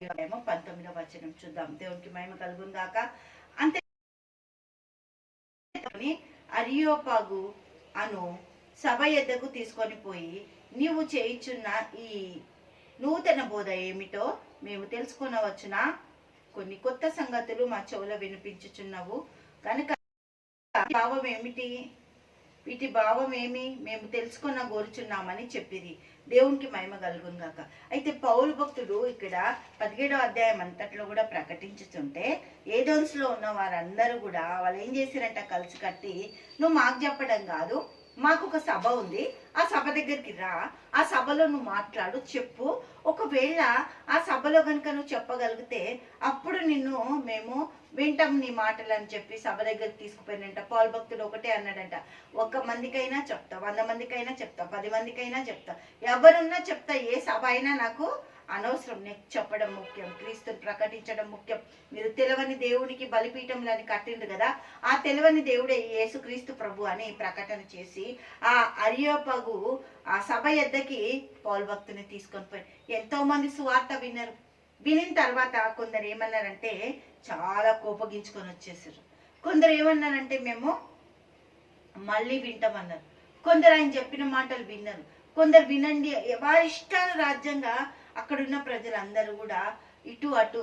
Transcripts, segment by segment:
19వ చూద్దాం. దేవునికి మహిమ కలుగును గాక. అంతే అరియోపాగు అను సభ ఎద్దకు తీసుకొని పోయి, నీవు చేయుచున్న ఈ నూతన బోధ ఏమిటో మేము తెలుసుకొనవచ్చునా? కొన్ని కొత్త సంగతులు మా చెవులో వినిపించుచున్నావు కనుక భావం ఏమిటి, వీటి భావం ఏమి మేము తెలుసుకున్న కోరుచున్నామని చెప్పిరి. దేవునికి మహిమ కలుగును గాక. అయితే పౌలు భక్తుడు ఇక్కడ 17వ అధ్యాయం అంతట్లో కూడా ప్రకటించుతుంటే, ఏథెన్స్లో ఉన్న వారందరూ కూడా వాళ్ళు ఏం చేశారంట, కలిసి కట్టి, నువ్వు మాకు చెప్పడం కాదు, మాకు ఒక సభ ఉంది, ఆ సభ దగ్గరికి రా, ఆ సభలో నువ్వు మాట్లాడు, చెప్పు, ఒకవేళ ఆ సభలో కనుక నువ్వు చెప్పగలిగితే అప్పుడు నిన్ను మేము వింటాం నీ మాటలు అని చెప్పి సభ దగ్గరికి తీసుకుపోయినంట. పౌలు భక్తుడు ఒకటే అన్నాడంట, 1 మందికైనా చెప్తా, 100 మందికైనా చెప్తా, 10 మందికైనా చెప్తా, ఎవరున్నా చెప్తా, ఏ సభ అయినా నాకు అనవసరం, నీకు చెప్పడం ముఖ్యం, క్రీస్తుని ప్రకటించడం ముఖ్యం. మీరు తెలవని దేవునికి బలిపీఠంలని కట్టిండు కదా, ఆ తెలవని దేవుడే యేసుక్రీస్తు ప్రభు అని ప్రకటన చేసి ఆ అరియోపగు ఆ సభ ఎద్దకి పౌలు భక్తుని తీసుకొని పోయి ఎంతో మంది సువార్త విన్నారు. వినిన తర్వాత కొందరు ఏమన్నారంటే చాలా కోపగించుకొని వచ్చేసారు. కొందరు ఏమన్నారంటే మేము మళ్ళీ వింటామన్నారు. కొందరు ఆయన చెప్పిన మాటలు విన్నారు. కొందరు వినండి వారి ఇష్టాల రాజ్యంగా అక్కడున్న ప్రజలందరూ కూడా ఇటు అటు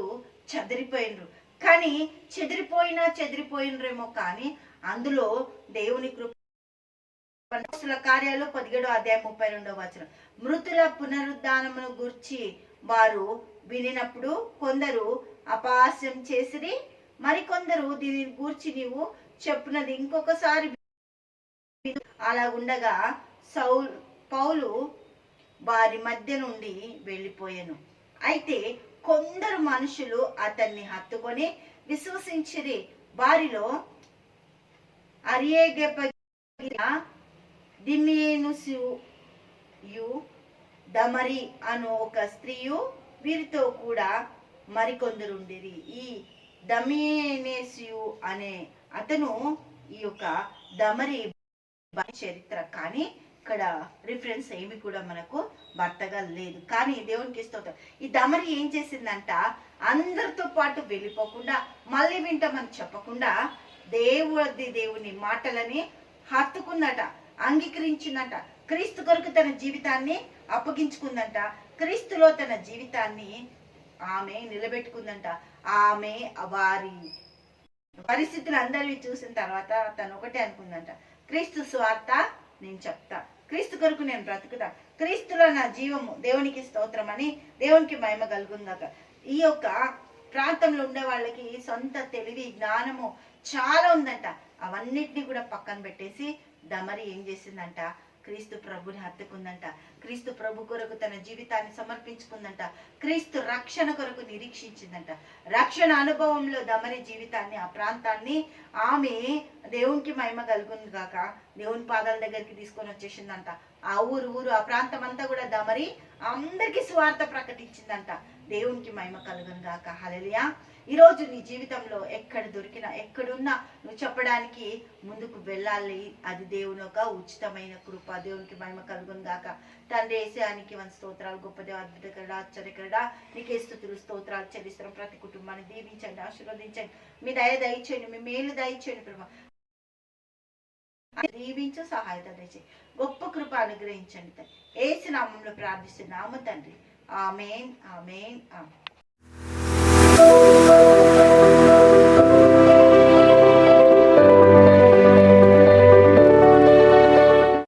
చెదిరిపోయినరు. కానీ చెదిరిపోయినరేమో కానీ అందులో దేవుని కృప. కార్యాలు 17వ అధ్యాయం 32వ వచనం, మృతుల పునరుద్ధానమును గూర్చి వారు వినినప్పుడు కొందరు అపహాస్యం చేసిరి, మరికొందరు దీనిని గూర్చి నీవు చెప్పినది ఇంకొకసారి. అలా ఉండగా పౌలు వారి మధ్య నుండి వెళ్ళిపోయాను. అయితే కొందరు మనుషులు అతన్ని హత్తుకొని విశ్వసించిరి. వారిలో అరియేగెపగిన, దిమేనుసియు, దమరి అను ఒక స్త్రీయు వీరితో కూడా మరికొందరు ఉండిరి. ఈ దమేనేసియు అనే అతను ఈ యొక్క దమరి చరిత్ర కానీ ఇక్కడ రిఫరెన్స్ ఏమి కూడా మనకు భర్తగా లేదు. కానీ దేవునికి స్తోత్రం, ఈ దమరి ఏం చేసిందంట, అందరితో పాటు వెళ్ళిపోకుండా మళ్ళీ వింటామని చెప్పకుండా దేవుని మాటలని హత్తుకుందట, అంగీకరించిందంట, క్రీస్తు కొరకు తన జీవితాన్ని అప్పగించుకుందంట, క్రీస్తులో తన జీవితాన్ని ఆమె నిలబెట్టుకుందంట. ఆమె వారి పరిస్థితులు అందరివి చూసిన తర్వాత తను ఒకటే అనుకుందంట, క్రీస్తు స్వార్థ నేను చెప్తా, క్రీస్తు కొరకు నేను బ్రతుకుతా, క్రీస్తులో నా జీవము, దేవునికి స్తోత్రం అని దేవునికి మహిమ కలుగుందాక. ఈ యొక్క ప్రాంతంలో ఉండే వాళ్ళకి సొంత తెలివి జ్ఞానము చాలా ఉందంట. అవన్నిటినీ కూడా పక్కన పెట్టేసి దమరి ఏం చేసిందంట, క్రీస్తు ప్రభుని హత్తుకుందంట, క్రీస్తు ప్రభు కొరకు తన జీవితాన్ని సమర్పించుకుందంట, క్రీస్తు రక్షణ కొరకు నిరీక్షించిందంట. రక్షణ అనుభవంలో దమరి జీవితాన్ని, ఆ ప్రాంతాన్ని ఆమె దేవునికి మహిమ కలుగుంది కాక దేవుని పాదాల దగ్గరికి తీసుకొని వచ్చేసిందంట. ఆ ఊరు ఆ ప్రాంతం అంతా కూడా దమరి అందరికీ స్వార్థ ప్రకటించిందంట. దేవునికి మహిమ కలుగును గాక. హల్లెలూయా. ఈరోజు నీ జీవితంలో ఎక్కడ దొరికినా ఎక్కడున్నా నువ్వు చెప్పడానికి ముందుకు వెళ్ళాలి. అది దేవుని యొక్క ఉచితమైన కృప. దేవునికి మహిమ కలుగును గాక. తండ్రి యేసయ్యానికి వంద స్తోత్రాలు. గొప్ప దేవ, అద్భుతకరుడా, ఆశ్చర్యకరుడా, నీకే స్తుతులు స్తోత్రాలు చెల్లిస్తున్నాం. ప్రతి కుటుంబాన్ని దీవించండి, ఆశీర్వదించండి, మీ దయచేయండి, మీ మేలు దయచేయండి ప్రభా. దీవించు, సహాయత దయచేయండి, గొప్ప కృప అనుగ్రహించండి. యేసు నామములో ప్రార్థిస్తున్నాము తండ్రి. ఆమేన్, ఆమేన్, ఆమేన్.